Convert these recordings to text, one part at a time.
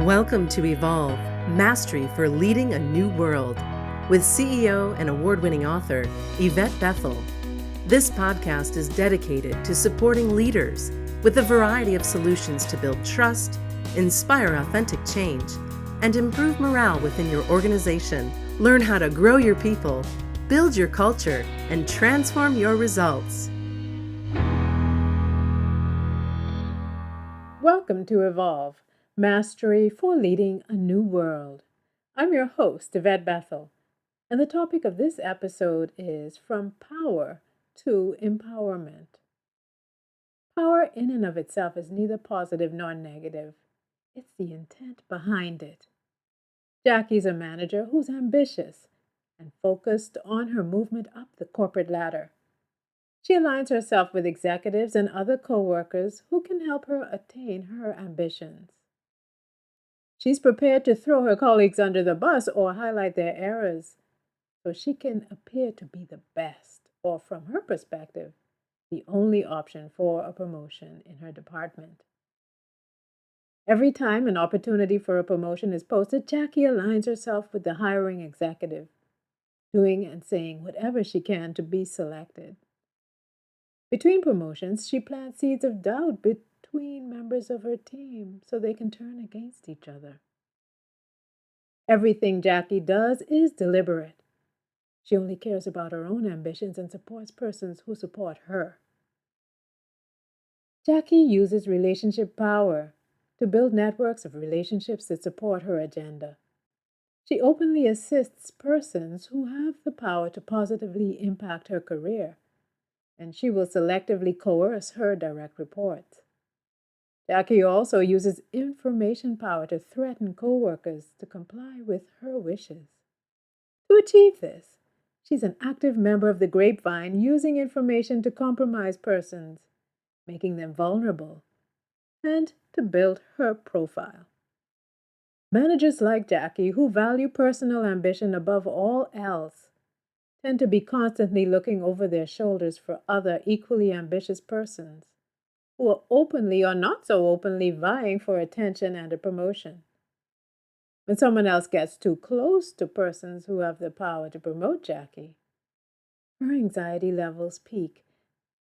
Welcome to Evolve, Mastery for Leading a New World, with CEO and award-winning author Yvette Bethel. This podcast is dedicated to supporting leaders with a variety of solutions to build trust, inspire authentic change, and improve morale within your organization. Learn how to grow your people, build your culture, and transform your results. Welcome to Evolve, Mastery for Leading a New World. I'm your host, Yvette Bethel, and the topic of this episode is From Power to Empowerment. Power in and of itself is neither positive nor negative. It's the intent behind it. Jackie's a manager who's ambitious and focused on her movement up the corporate ladder. She aligns herself with executives and other coworkers who can help her attain her ambitions. She's prepared to throw her colleagues under the bus or highlight their errors so she can appear to be the best, or from her perspective, the only option for a promotion in her department. Every time an opportunity for a promotion is posted, Jackie aligns herself with the hiring executive, doing and saying whatever she can to be selected. Between promotions, she plants seeds of doubt between members of her team so they can turn against each other. Everything Jackie does is deliberate. She only cares about her own ambitions and supports persons who support her. Jackie uses relationship power to build networks of relationships that support her agenda. She openly assists persons who have the power to positively impact her career, and she will selectively coerce her direct reports. Jackie also uses information power to threaten coworkers to comply with her wishes. To achieve this, she's an active member of the grapevine, using information to compromise persons, making them vulnerable, and to build her profile. Managers like Jackie, who value personal ambition above all else, tend to be constantly looking over their shoulders for other equally ambitious persons who are openly or not so openly vying for attention and a promotion. When someone else gets too close to persons who have the power to promote Jackie, her anxiety levels peak.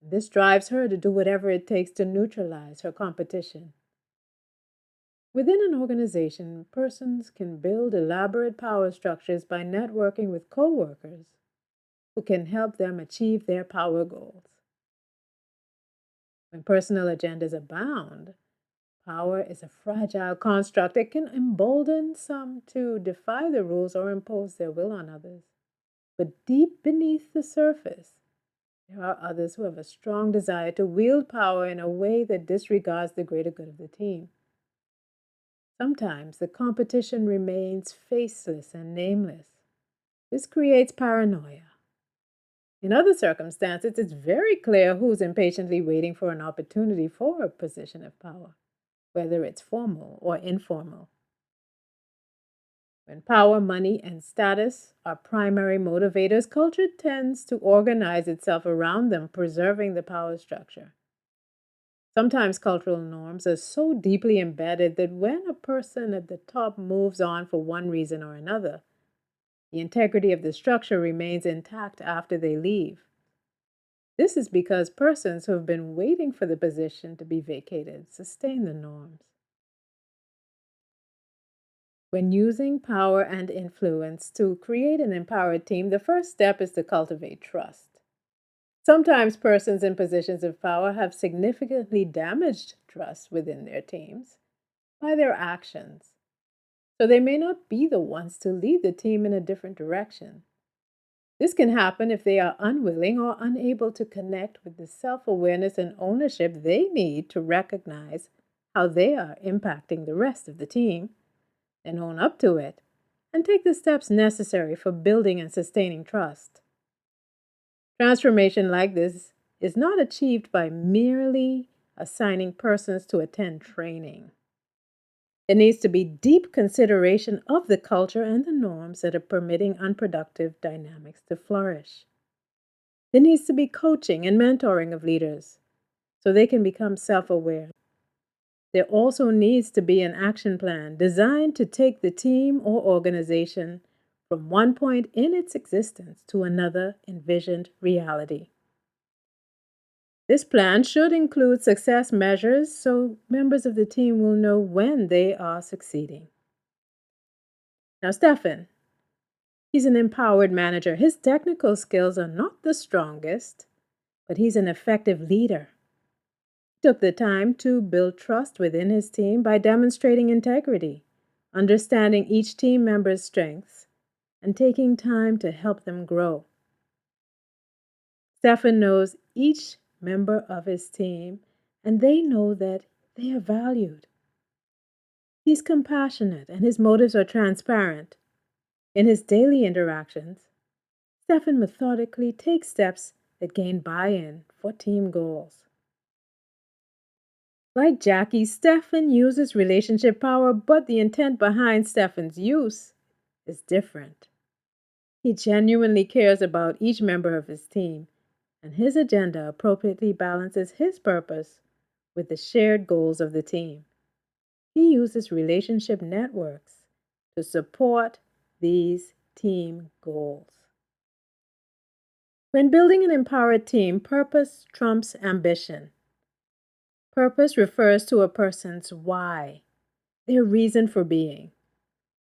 This drives her to do whatever it takes to neutralize her competition. Within an organization, persons can build elaborate power structures by networking with coworkers who can help them achieve their power goals. When personal agendas abound, power is a fragile construct. It can embolden some to defy the rules or impose their will on others. But deep beneath the surface, there are others who have a strong desire to wield power in a way that disregards the greater good of the team. Sometimes the competition remains faceless and nameless. This creates paranoia. In other circumstances, it's very clear who's impatiently waiting for an opportunity for a position of power, whether it's formal or informal. When power, money, and status are primary motivators, culture tends to organize itself around them, preserving the power structure. Sometimes cultural norms are so deeply embedded that when a person at the top moves on for one reason or another, the integrity of the structure remains intact after they leave. This is because persons who have been waiting for the position to be vacated sustain the norms. When using power and influence to create an empowered team, the first step is to cultivate trust. Sometimes persons in positions of power have significantly damaged trust within their teams by their actions, so they may not be the ones to lead the team in a different direction. This can happen if they are unwilling or unable to connect with the self-awareness and ownership they need to recognize how they are impacting the rest of the team, and own up to it, and take the steps necessary for building and sustaining trust. Transformation like this is not achieved by merely assigning persons to attend training. There needs to be deep consideration of the culture and the norms that are permitting unproductive dynamics to flourish. There needs to be coaching and mentoring of leaders so they can become self-aware. There also needs to be an action plan designed to take the team or organization from one point in its existence to another envisioned reality. This plan should include success measures so members of the team will know when they are succeeding. Now, Stefan, he's an empowered manager. His technical skills are not the strongest, but he's an effective leader. He took the time to build trust within his team by demonstrating integrity, understanding each team member's strengths, and taking time to help them grow. Stefan knows each member of his team, and they know that they are valued. He's compassionate, and his motives are transparent. In his daily interactions, Stefan methodically takes steps that gain buy-in for team goals. Like Jackie, Stefan uses relationship power, but the intent behind Stefan's use is different. He genuinely cares about each member of his team, and his agenda appropriately balances his purpose with the shared goals of the team. He uses relationship networks to support these team goals. When building an empowered team, purpose trumps ambition. Purpose refers to a person's why, their reason for being.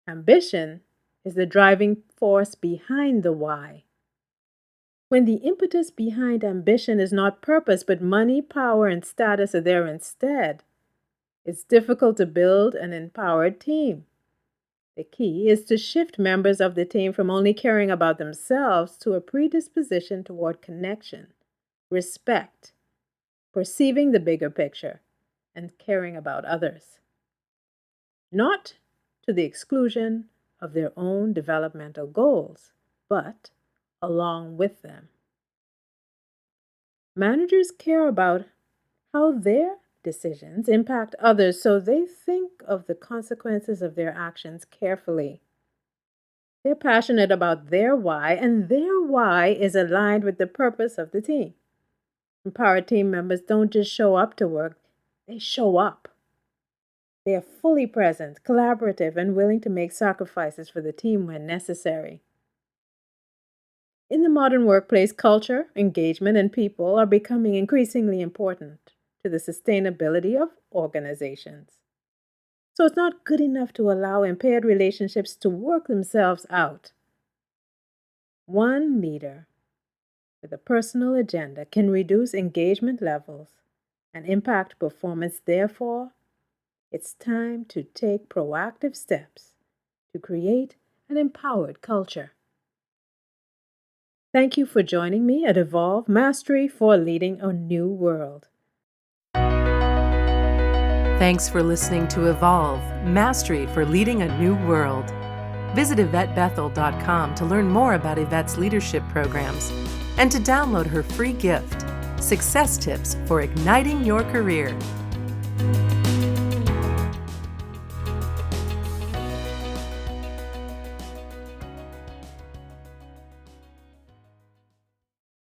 Ambition is the driving force behind the why. When the impetus behind ambition is not purpose, but money, power, and status are there instead, it's difficult to build an empowered team. The key is to shift members of the team from only caring about themselves to a predisposition toward connection, respect, perceiving the bigger picture, and caring about others. Not to the exclusion of their own developmental goals, but along with them. Managers care about how their decisions impact others, so they think of the consequences of their actions carefully. They're passionate about their why, and their why is aligned with the purpose of the team. Empowered team members don't just show up to work, they show up. They are fully present, collaborative, and willing to make sacrifices for the team when necessary. In the modern workplace, culture, engagement, and people are becoming increasingly important to the sustainability of organizations. So it's not good enough to allow impaired relationships to work themselves out. One leader with a personal agenda can reduce engagement levels and impact performance. Therefore, it's time to take proactive steps to create an empowered culture. Thank you for joining me at Evolve Mastery for Leading a New World. Thanks for listening to Evolve Mastery for Leading a New World. Visit YvetteBethel.com to learn more about Yvette's leadership programs and to download her free gift, Success Tips for Igniting Your Career.